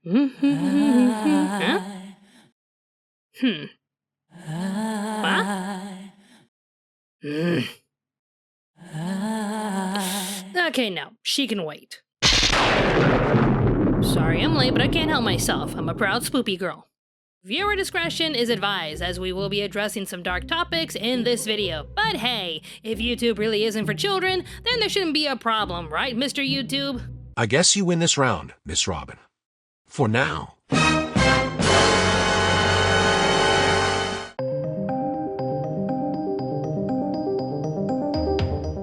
Huh? What? Okay, no, she can wait. Sorry I'm late, but I can't help myself. I'm a proud spoopy girl. Viewer discretion is advised, as we will be addressing some dark topics in this video. But hey, if YouTube really isn't for children, then there shouldn't be a problem, right, Mr. YouTube? I guess you win this round, Miss Robin. For now.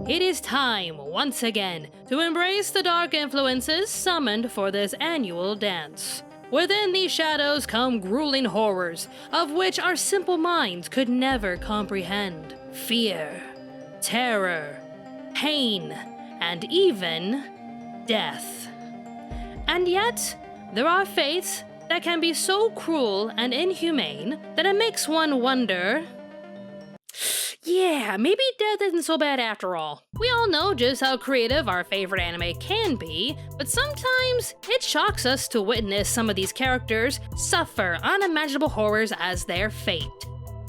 It is time, once again, to embrace the dark influences summoned for this annual dance. Within these shadows come grueling horrors, of which our simple minds could never comprehend. Fear, terror, pain, and even death. And yet, there are fates that can be so cruel and inhumane that it makes one wonder, yeah, maybe death isn't so bad after all. We all know just how creative our favorite anime can be, but sometimes it shocks us to witness some of these characters suffer unimaginable horrors as their fate.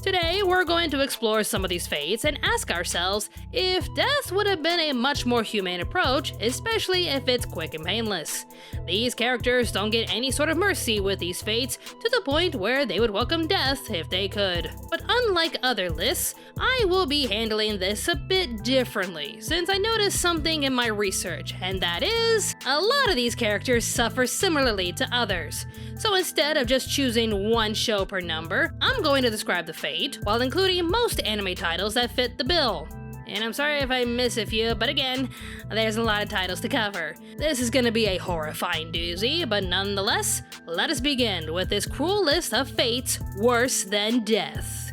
Today, we're going to explore some of these fates and ask ourselves if death would have been a much more humane approach, especially if it's quick and painless. These characters don't get any sort of mercy with these fates, to the point where they would welcome death if they could. But unlike other lists, I will be handling this a bit differently, since I noticed something in my research, and that is, a lot of these characters suffer similarly to others. So instead of just choosing one show per number, I'm going to describe the fate, while including most anime titles that fit the bill. And I'm sorry if I miss a few, but again, there's a lot of titles to cover. This is gonna be a horrifying doozy, but nonetheless, let us begin with this cruel list of fates worse than death.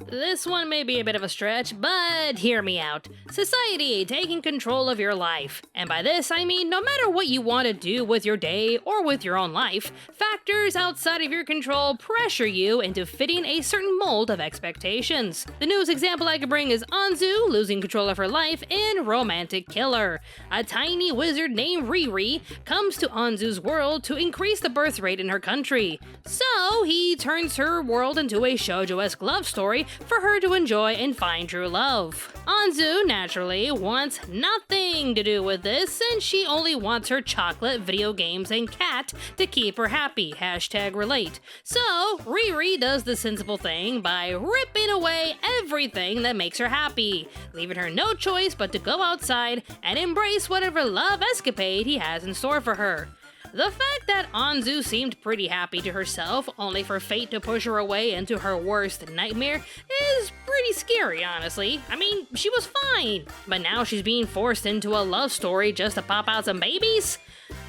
This one may be a bit of a stretch, but hear me out. Society taking control of your life. And by this, I mean no matter what you want to do with your day or with your own life, factors outside of your control pressure you into fitting a certain mold of expectations. The newest example I could bring is Anzu losing control of her life in Romantic Killer. A tiny wizard named Riri comes to Anzu's world to increase the birth rate in her country. So he turns her world into a shoujo-esque love story for her to enjoy and find true love. Anzu, naturally, wants nothing to do with this, since she only wants her chocolate, video games, and cat to keep her happy, #relate. So, Riri does the sensible thing by ripping away everything that makes her happy, leaving her no choice but to go outside and embrace whatever love escapade he has in store for her. The fact that Anzu seemed pretty happy to herself, only for fate to push her away into her worst nightmare, is pretty scary, honestly. I mean, she was fine, but now she's being forced into a love story just to pop out some babies?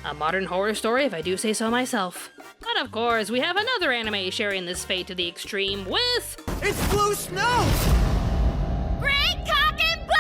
A modern horror story, if I do say so myself. But of course, we have another anime sharing this fate to the extreme with... It's blue snow! Great cock and balls!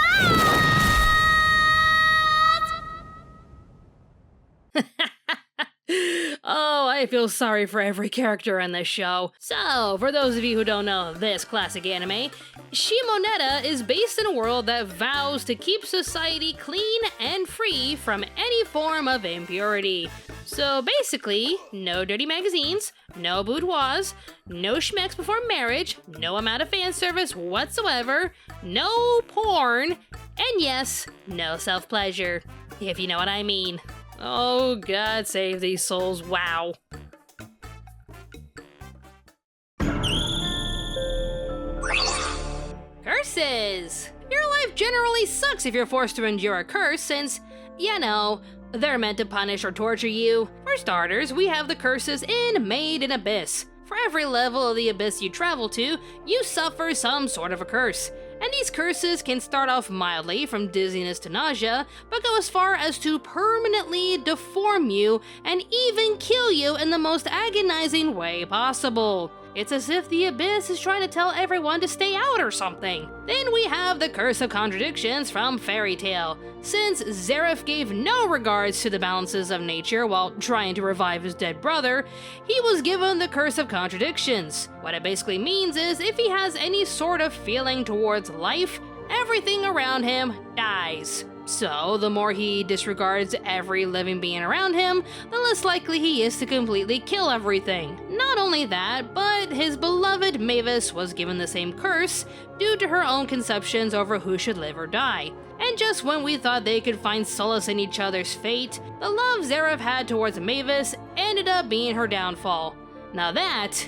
Oh, I feel sorry for every character in this show. So, for those of you who don't know this classic anime, Shimoneta is based in a world that vows to keep society clean and free from any form of impurity. So basically, no dirty magazines, no boudoirs, no schmecks before marriage, no amount of fan service whatsoever, no porn, and yes, no self-pleasure, if you know what I mean. Oh, God save these souls, wow. Curses! Your life generally sucks if you're forced to endure a curse, since, you know, they're meant to punish or torture you. For starters, we have the curses in Made in Abyss. For every level of the abyss you travel to, you suffer some sort of a curse. And these curses can start off mildly, from dizziness to nausea, but go as far as to permanently deform you and even kill you in the most agonizing way possible. It's as if the abyss is trying to tell everyone to stay out or something. Then we have the Curse of Contradictions from Fairy Tail. Since Zareth gave no regards to the balances of nature while trying to revive his dead brother, he was given the Curse of Contradictions. What it basically means is if he has any sort of feeling towards life, everything around him dies. So, the more he disregards every living being around him, the less likely he is to completely kill everything. Not only that, but his beloved Mavis was given the same curse due to her own conceptions over who should live or die. And just when we thought they could find solace in each other's fate, the love Zareth had towards Mavis ended up being her downfall. Now that's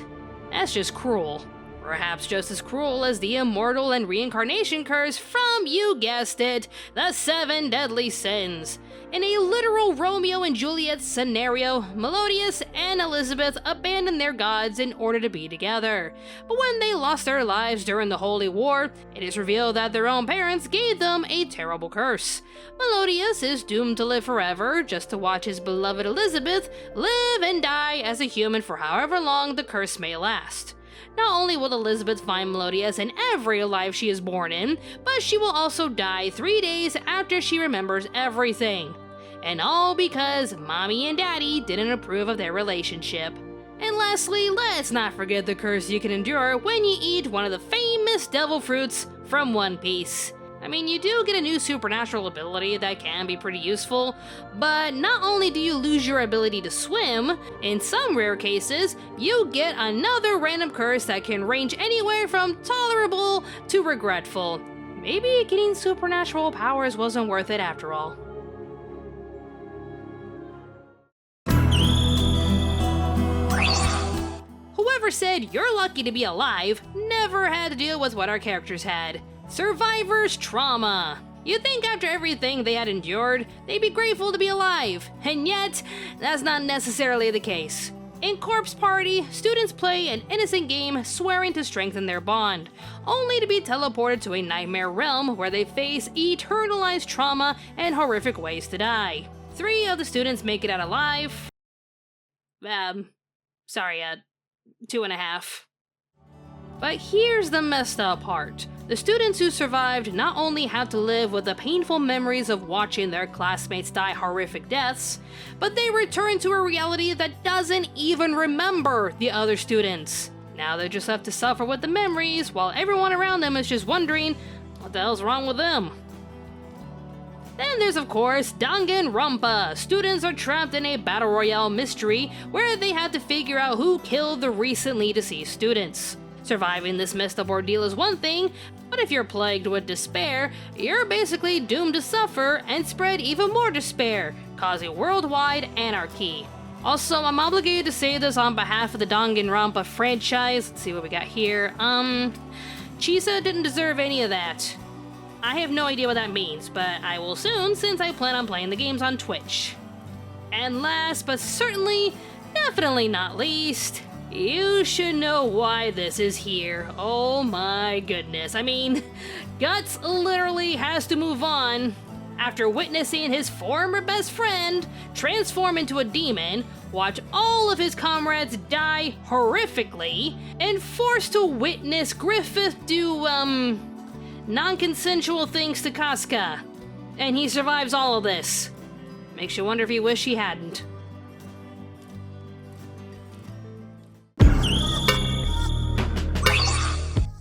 just cruel. Perhaps just as cruel as the immortal and reincarnation curse from, you guessed it, the 7 deadly sins. In a literal Romeo and Juliet scenario, Melodius and Elizabeth abandoned their gods in order to be together. But when they lost their lives during the Holy War, it is revealed that their own parents gave them a terrible curse. Melodius is doomed to live forever, just to watch his beloved Elizabeth live and die as a human for however long the curse may last. Not only will Elizabeth find Melodius in every life she is born in, but she will also die 3 days after she remembers everything. And all because Mommy and Daddy didn't approve of their relationship. And lastly, let's not forget the curse you can endure when you eat one of the famous devil fruits from One Piece. I mean, you do get a new supernatural ability that can be pretty useful, but not only do you lose your ability to swim, in some rare cases, you get another random curse that can range anywhere from tolerable to regretful. Maybe getting supernatural powers wasn't worth it after all. Whoever said you're lucky to be alive never had to deal with what our characters had. Survivor's trauma. You'd think after everything they had endured, they'd be grateful to be alive, and yet, that's not necessarily the case. In Corpse Party, students play an innocent game swearing to strengthen their bond, only to be teleported to a nightmare realm where they face eternalized trauma and horrific ways to die. 3 of the students make it out alive. 2.5. But here's the messed up part. The students who survived not only have to live with the painful memories of watching their classmates die horrific deaths, but they return to a reality that doesn't even remember the other students. Now they're just left to suffer with the memories, while everyone around them is just wondering, what the hell's wrong with them? Then there's of course Danganronpa. Students are trapped in a battle royale mystery where they have to figure out who killed the recently deceased students. Surviving this messed up ordeal is one thing, but if you're plagued with despair, you're basically doomed to suffer and spread even more despair, causing worldwide anarchy. Also, I'm obligated to say this on behalf of the Danganronpa franchise. Let's see what we got here. Chisa didn't deserve any of that. I have no idea what that means, but I will soon since I plan on playing the games on Twitch. And last but certainly, definitely not least, you should know why this is here. Oh my goodness. I mean, Guts literally has to move on after witnessing his former best friend transform into a demon, watch all of his comrades die horrifically, and forced to witness Griffith do, non-consensual things to Casca. And he survives all of this. Makes you wonder if he wished he hadn't.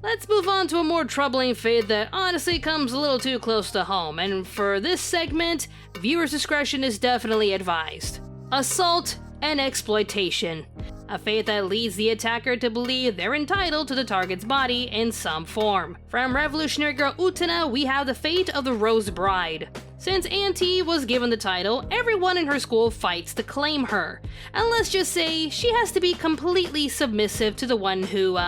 Let's move on to a more troubling fate that honestly comes a little too close to home, and for this segment, viewers' discretion is definitely advised. Assault and exploitation. A fate that leads the attacker to believe they're entitled to the target's body in some form. From Revolutionary Girl Utena, we have the fate of the Rose Bride. Since Auntie was given the title, everyone in her school fights to claim her. And let's just say, she has to be completely submissive to the one who,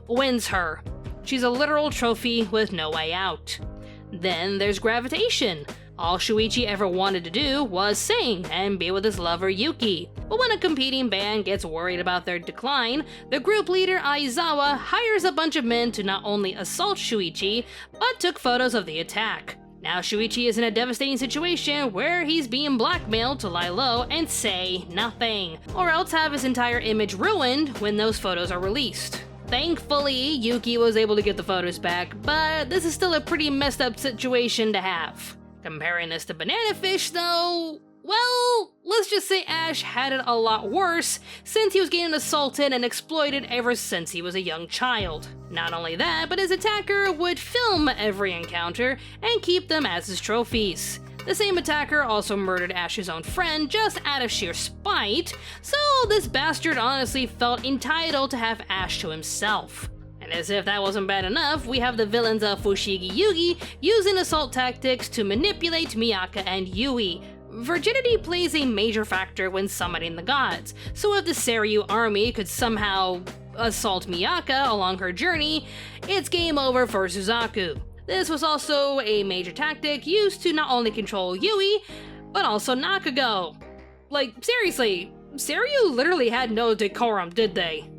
wins her. She's a literal trophy with no way out. Then there's Gravitation. All Shuichi ever wanted to do was sing and be with his lover Yuki. But when a competing band gets worried about their decline, the group leader Aizawa hires a bunch of men to not only assault Shuichi, but took photos of the attack. Now Shuichi is in a devastating situation where he's being blackmailed to lie low and say nothing, or else have his entire image ruined when those photos are released. Thankfully, Yuki was able to get the photos back, but this is still a pretty messed up situation to have. Comparing this to Banana Fish, though, Well, let's just say Ash had it a lot worse since he was getting assaulted and exploited ever since he was a young child. Not only that, but his attacker would film every encounter and keep them as his trophies. The same attacker also murdered Ash's own friend just out of sheer spite, so this bastard honestly felt entitled to have Ash to himself. And as if that wasn't bad enough, we have the villains of Fushigi Yugi using assault tactics to manipulate Miyaka and Yui. Virginity plays a major factor when summoning the gods, so if the Seiryu army could somehow assault Miyaka along her journey, it's game over for Suzaku. This was also a major tactic used to not only control Yui, but also Nakago. Like, seriously, Seiryu literally had no decorum, did they?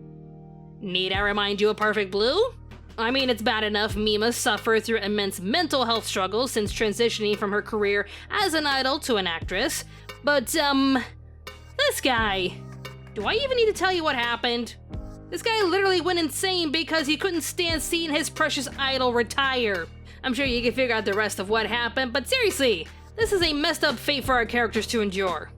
Need I remind you of Perfect Blue? I mean, it's bad enough Mima suffered through immense mental health struggles since transitioning from her career as an idol to an actress, but, this guy. Do I even need to tell you what happened? This guy literally went insane because he couldn't stand seeing his precious idol retire. I'm sure you can figure out the rest of what happened, but seriously, this is a messed up fate for our characters to endure.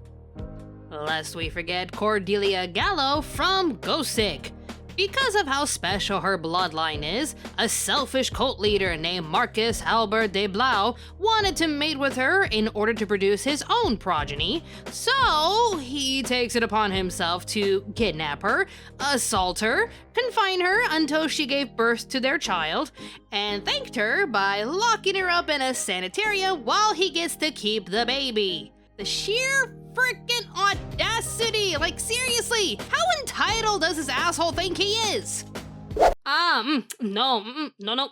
Lest we forget Cordelia Gallo from Ghostic. Because of how special her bloodline is, a selfish cult leader named Marcus Albert de Blau wanted to mate with her in order to produce his own progeny, so he takes it upon himself to kidnap her, assault her, confine her until she gave birth to their child, and thanked her by locking her up in a sanitarium while he gets to keep the baby. The sheer freaking audacity! Like, seriously, how entitled does this asshole think he is? No,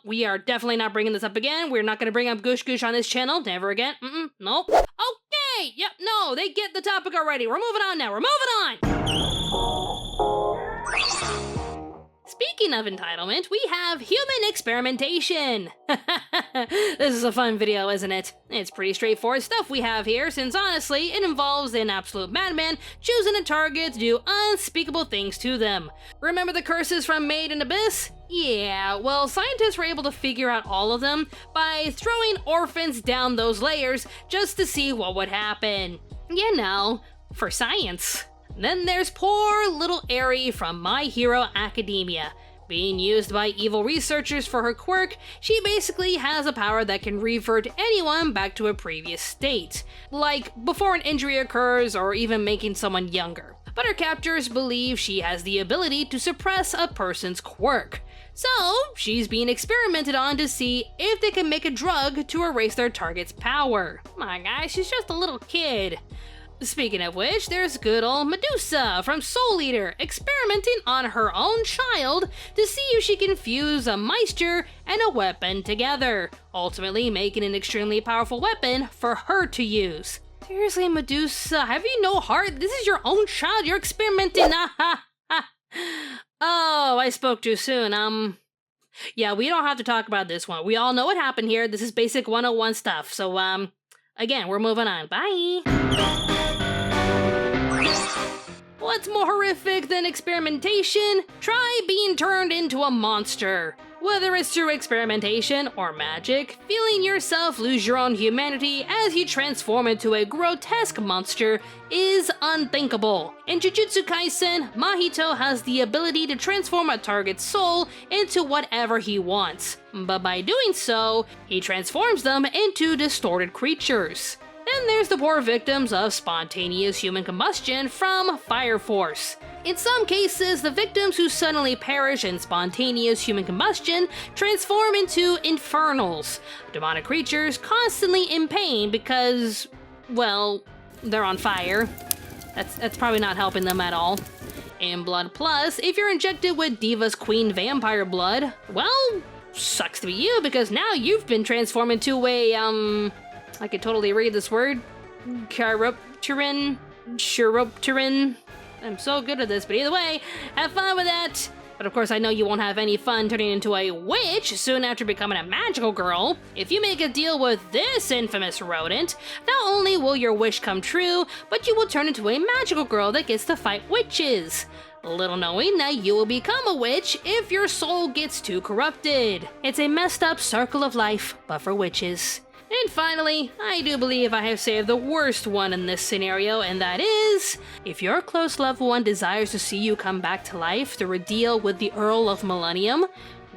we are definitely not bringing this up again. We're not gonna bring up Goosh Goosh on this channel, never again, nope. Okay, yep, no, they get the topic already. We're moving on now, we're moving on! Speaking of entitlement, we have human experimentation. This is a fun video, isn't it? It's pretty straightforward stuff we have here, since honestly, it involves an absolute madman choosing a target to do unspeakable things to them. Remember the curses from Made in Abyss? Yeah, well, scientists were able to figure out all of them by throwing orphans down those layers just to see what would happen. You know, for science. Then there's poor little Eri from My Hero Academia. Being used by evil researchers for her quirk, she basically has a power that can revert anyone back to a previous state, like before an injury occurs or even making someone younger. But her captors believe she has the ability to suppress a person's quirk. So, she's being experimented on to see if they can make a drug to erase their target's power. My guy, she's just a little kid. Speaking of which, there's good old Medusa from Soul Eater experimenting on her own child to see if she can fuse a Meister and a weapon together, ultimately making an extremely powerful weapon for her to use. Seriously, Medusa, have you no heart? This is your own child you're experimenting. Oh, I spoke too soon. Yeah, we don't have to talk about this one. We all know what happened here. This is basic 101 stuff. So, again, we're moving on. Bye. What's more horrific than experimentation? Try being turned into a monster. Whether it's through experimentation or magic, feeling yourself lose your own humanity as you transform into a grotesque monster is unthinkable. In Jujutsu Kaisen, Mahito has the ability to transform a target's soul into whatever he wants, but by doing so, he transforms them into distorted creatures. Then there's the poor victims of spontaneous human combustion from Fire Force. In some cases, the victims who suddenly perish in spontaneous human combustion transform into infernals, demonic creatures constantly in pain because, well, they're on fire. That's probably not helping them at all. In Blood Plus, if you're injected with Diva's Queen Vampire Blood, well, sucks to be you because now you've been transformed into a, I could totally read this word. Chiropteran. I'm so good at this, but either way, have fun with that. But of course, I know you won't have any fun turning into a witch soon after becoming a magical girl. If you make a deal with this infamous rodent, not only will your wish come true, but you will turn into a magical girl that gets to fight witches. Little knowing that you will become a witch if your soul gets too corrupted. It's a messed up circle of life, but for witches. And finally, I do believe I have saved the worst one in this scenario, and that is, if your close loved one desires to see you come back to life through a deal with the Earl of Millennium,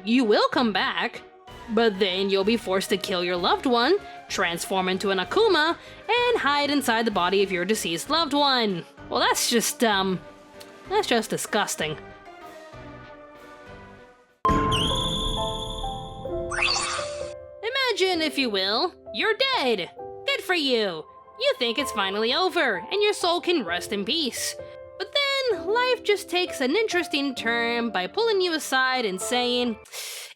you will come back, but then you'll be forced to kill your loved one, transform into an Akuma, and hide inside the body of your deceased loved one. Well, that's just disgusting. Imagine, if you will, you're dead. Good for you. You think it's finally over, and your soul can rest in peace. But then, life just takes an interesting turn by pulling you aside and saying,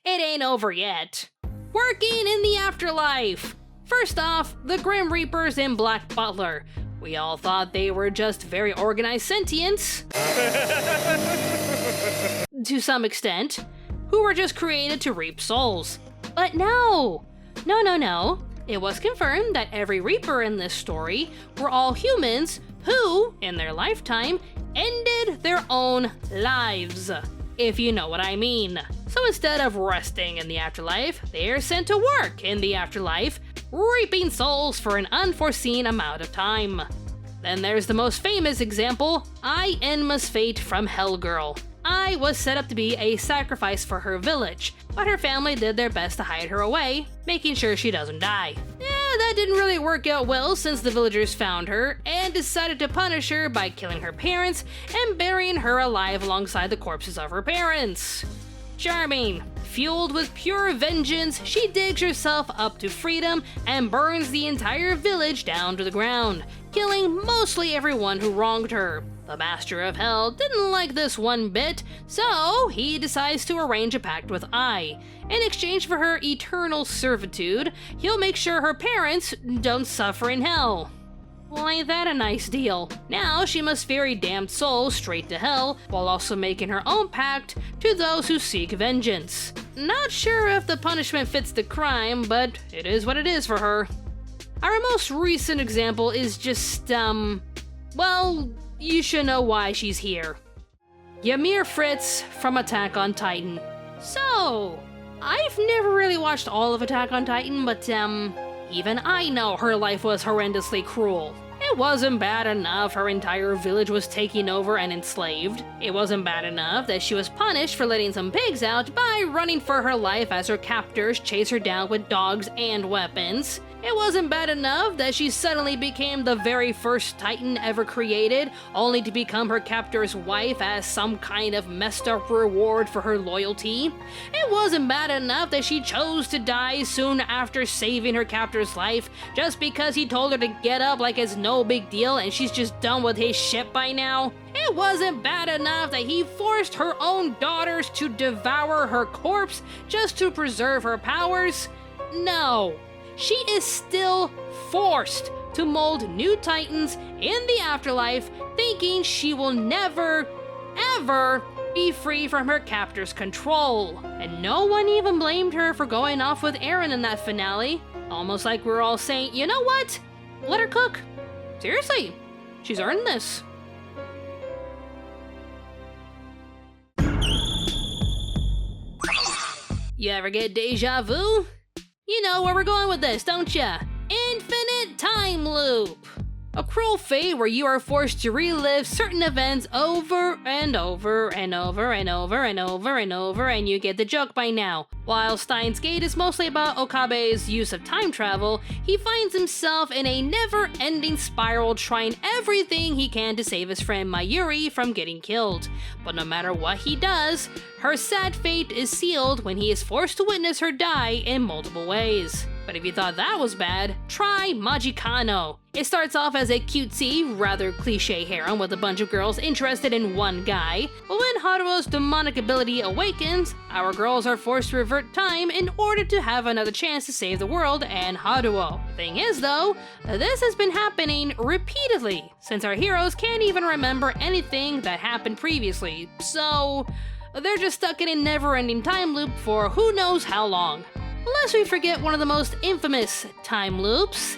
it ain't over yet. Working in the afterlife. First off, the Grim Reapers and Black Butler. We all thought they were just very organized sentients. To some extent. Who were just created to reap souls. But no! No. It was confirmed that every Reaper in this story were all humans who, in their lifetime, ended their own lives. If you know what I mean. So instead of resting in the afterlife, they are sent to work in the afterlife, reaping souls for an unforeseen amount of time. Then there's the most famous example, I, Enma's fate from Hellgirl. I was set up to be a sacrifice for her village, but her family did their best to hide her away, making sure she doesn't die. That didn't really work out well since the villagers found her and decided to punish her by killing her parents and burying her alive alongside the corpses of her parents. Charming. Fueled with pure vengeance, she digs herself up to freedom and burns the entire village down to the ground, killing mostly everyone who wronged her. The Master of Hell didn't like this one bit, so he decides to arrange a pact with I. In exchange for her eternal servitude, he'll make sure her parents don't suffer in hell. Well, ain't that a nice deal? Now she must ferry damned souls straight to hell, while also making her own pact to those who seek vengeance. Not sure if the punishment fits the crime, but it is what it is for her. Our most recent example is just, well, you should know why she's here. Ymir Fritz from Attack on Titan. So, I've never really watched all of Attack on Titan, but even I know her life was horrendously cruel. It wasn't bad enough her entire village was taken over and enslaved. It wasn't bad enough that she was punished for letting some pigs out by running for her life as her captors chased her down with dogs and weapons. It wasn't bad enough that she suddenly became the very first Titan ever created, only to become her captor's wife as some kind of messed up reward for her loyalty. It wasn't bad enough that she chose to die soon after saving her captor's life, just because he told her to get up like it's no big deal and she's just done with his shit by now. It wasn't bad enough that he forced her own daughters to devour her corpse just to preserve her powers. No. She is still forced to mold new Titans in the afterlife, thinking she will never, ever be free from her captor's control. And no one even blamed her for going off with Eren in that finale. Almost like we're all saying, you know what? Let her cook. Seriously, she's earned this. You ever get deja vu? You know where we're going with this, don't ya? Infinite time loop! A cruel fate where you are forced to relive certain events over and over and over and over and over and over, and you get the joke by now. While Steins Gate is mostly about Okabe's use of time travel, he finds himself in a never-ending spiral trying everything he can to save his friend Mayuri from getting killed. But no matter what he does, her sad fate is sealed when he is forced to witness her die in multiple ways. But if you thought that was bad, try Magicano. It starts off as a cutesy, rather cliche harem with a bunch of girls interested in one guy, but when Haruo's demonic ability awakens, our girls are forced to revert time in order to have another chance to save the world and Haruo. Thing is though, this has been happening repeatedly, since our heroes can't even remember anything that happened previously, so they're just stuck in a never-ending time loop for who knows how long. Unless we forget one of the most infamous time loops,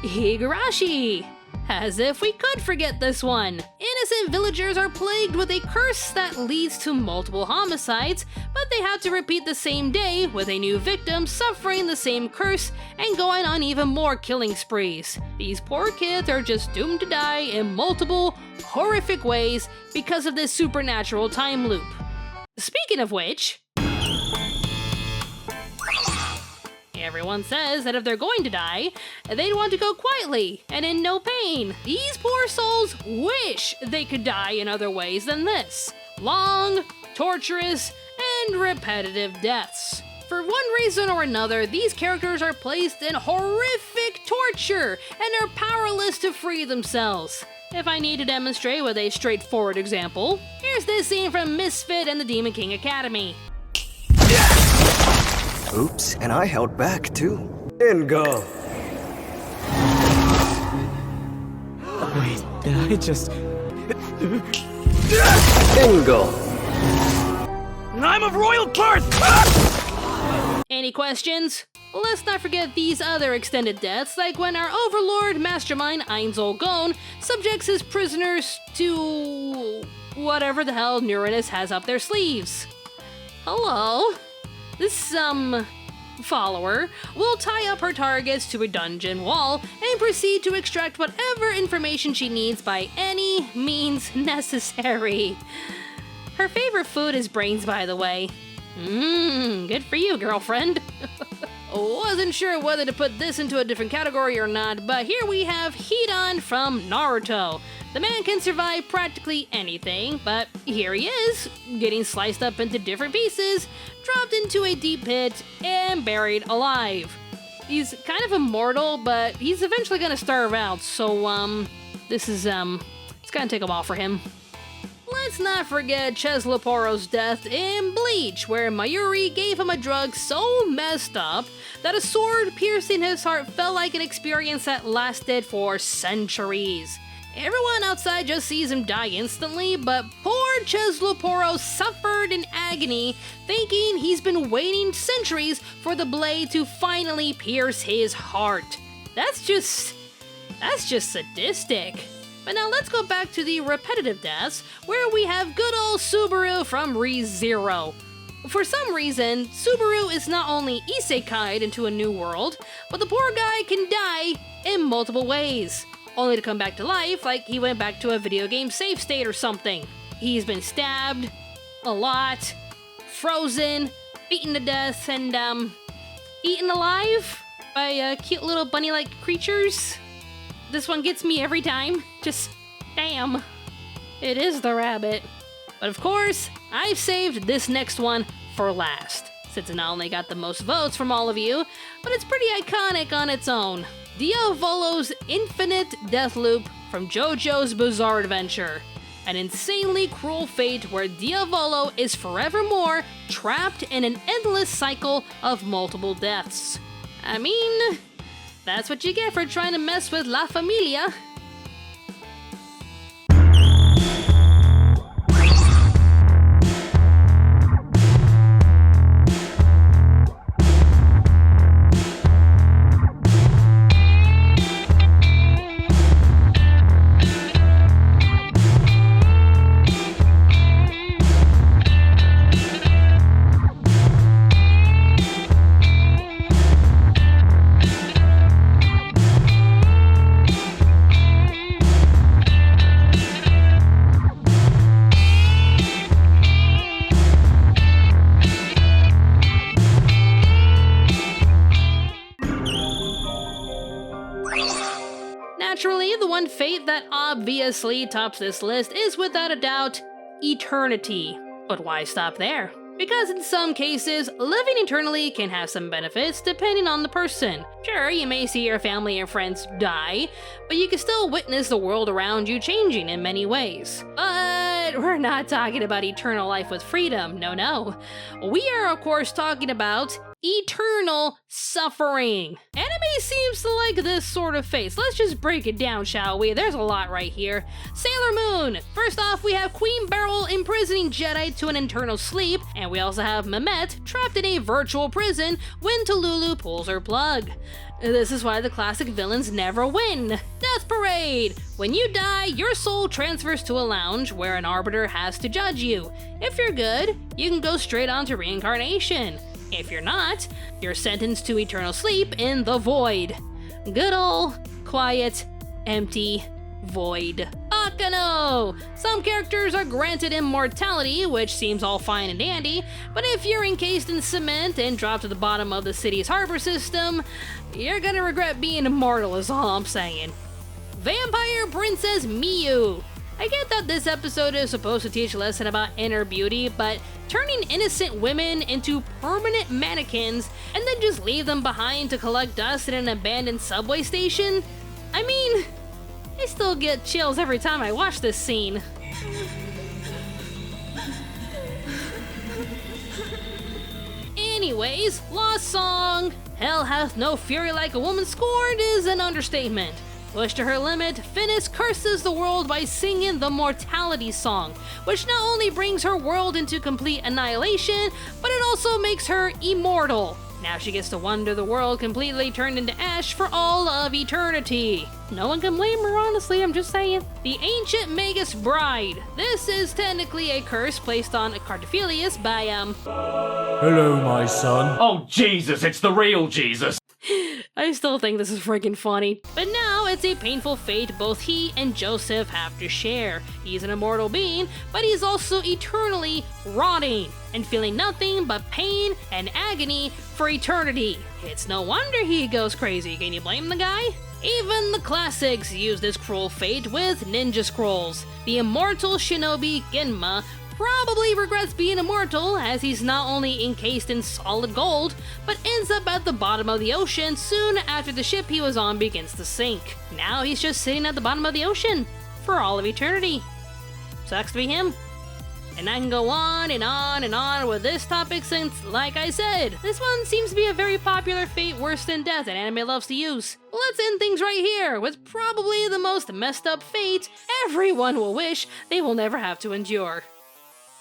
Higurashi. As if we could forget this one. Innocent villagers are plagued with a curse that leads to multiple homicides, but they have to repeat the same day with a new victim suffering the same curse and going on even more killing sprees. These poor kids are just doomed to die in multiple, horrific ways because of this supernatural time loop. Speaking of which, everyone says that if they're going to die, they'd want to go quietly and in no pain. These poor souls wish they could die in other ways than this. Long, torturous, and repetitive deaths. For one reason or another, these characters are placed in horrific torture and are powerless to free themselves. If I need to demonstrate with a straightforward example, here's this scene from Misfit and the Demon King Academy. Oops, and I held back too. In go. Wait, did I just... In go. I'm of royal birth! Any questions? Let's not forget these other extended deaths, like when our overlord mastermind Ainzol Gon subjects his prisoners to... whatever the hell Neuronus has up their sleeves. Hello? This, follower will tie up her targets to a dungeon wall and proceed to extract whatever information she needs by any means necessary. Her favorite food is brains, by the way. Good for you, girlfriend. Wasn't sure whether to put this into a different category or not, but here we have Hidan from Naruto. The man can survive practically anything, but here he is, getting sliced up into different pieces, dropped into a deep pit, and buried alive. He's kind of immortal, but he's eventually gonna starve out, so, this is, it's gonna take a while for him. Let's not forget Chesloporo's death in Bleach, where Mayuri gave him a drug so messed up that a sword piercing his heart felt like an experience that lasted for centuries. Everyone outside just sees him die instantly, but poor Chesloporo suffered in agony, thinking he's been waiting centuries for the blade to finally pierce his heart. That's just sadistic. But now let's go back to the repetitive deaths, where we have good old Subaru from ReZero. For some reason, Subaru is not only isekai'd into a new world, but the poor guy can die in multiple ways, only to come back to life like he went back to a video game save state or something. He's been stabbed a lot, frozen, beaten to death, and eaten alive by cute little bunny-like creatures. This one gets me every time. Just, damn. It is the rabbit. But of course, I've saved this next one for last, since it not only got the most votes from all of you, but it's pretty iconic on its own. Diavolo's infinite death loop from JoJo's Bizarre Adventure. An insanely cruel fate where Diavolo is forevermore trapped in an endless cycle of multiple deaths. I mean, that's what you get for trying to mess with La Familia. Naturally, the one fate that obviously tops this list is without a doubt eternity. But why stop there? Because in some cases, living eternally can have some benefits depending on the person. Sure, you may see your family and friends die, but you can still witness the world around you changing in many ways. But we're not talking about eternal life with freedom, no. We are of course talking about eternal suffering. Anime seems to like this sort of face. Let's just break it down, shall we? There's a lot right here. Sailor Moon. First off, we have Queen Beryl imprisoned imprisoning Jedi to an eternal sleep, and we also have Mehmet trapped in a virtual prison when Tululu pulls her plug. This is why the classic villains never win. Death Parade! When you die, your soul transfers to a lounge where an arbiter has to judge you. If you're good, you can go straight on to reincarnation. If you're not, you're sentenced to eternal sleep in the void. Good ol' quiet, empty void. Akano! Some characters are granted immortality, which seems all fine and dandy, but if you're encased in cement and dropped to the bottom of the city's harbor system, you're gonna regret being immortal is all I'm saying. Vampire Princess Miyu! I get that this episode is supposed to teach a lesson about inner beauty, but turning innocent women into permanent mannequins and then just leave them behind to collect dust in an abandoned subway station? I mean, I still get chills every time I watch this scene. Anyways, Lost Song. Hell hath no fury like a woman scorned is an understatement. Pushed to her limit, Phyllis curses the world by singing the Mortality Song, which not only brings her world into complete annihilation, but it also makes her immortal. Now she gets to wander the world completely turned into ash for all of eternity. No one can blame her, honestly, I'm just saying. The Ancient Magus Bride. This is technically a curse placed on Cardophilius by, Hello, my son. Oh, Jesus, it's the real Jesus. I still think this is freaking funny. But now it's a painful fate both he and Joseph have to share. He's an immortal being, but he's also eternally rotting and feeling nothing but pain and agony for eternity. It's no wonder he goes crazy. Can you blame the guy? Even the classics use this cruel fate with ninja scrolls. The immortal shinobi Genma probably regrets being immortal, as he's not only encased in solid gold, but ends up at the bottom of the ocean soon after the ship he was on begins to sink. Now he's just sitting at the bottom of the ocean for all of eternity. Sucks to be him. And I can go on and on and on with this topic since, like I said, this one seems to be a very popular fate worse than death that anime loves to use. Let's end things right here with probably the most messed up fate everyone will wish they will never have to endure.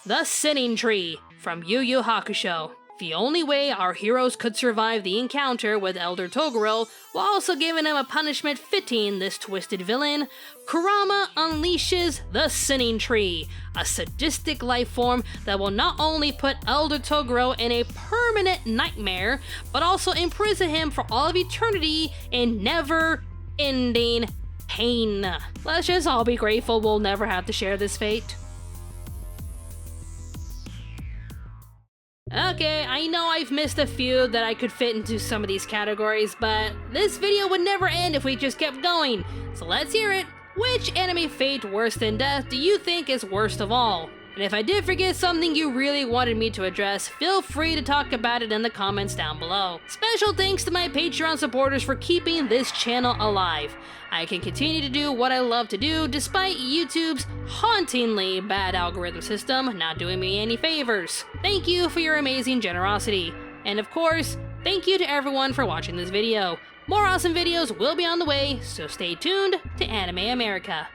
The Sinning Tree from Yu Yu Hakusho. The only way our heroes could survive the encounter with Elder Toguro, while also giving him a punishment fitting this twisted villain, Kurama unleashes the Sinning Tree, a sadistic life form that will not only put Elder Toguro in a permanent nightmare, but also imprison him for all of eternity in never-ending pain. Let's just all be grateful we'll never have to share this fate. Okay, I know I've missed a few that I could fit into some of these categories, but this video would never end if we just kept going. So let's hear it. Which anime fate worse than death do you think is worst of all? And if I did forget something you really wanted me to address, feel free to talk about it in the comments down below. Special thanks to my Patreon supporters for keeping this channel alive. I can continue to do what I love to do despite YouTube's hauntingly bad algorithm system not doing me any favors. Thank you for your amazing generosity. And of course, thank you to everyone for watching this video. More awesome videos will be on the way, so stay tuned to Anime America.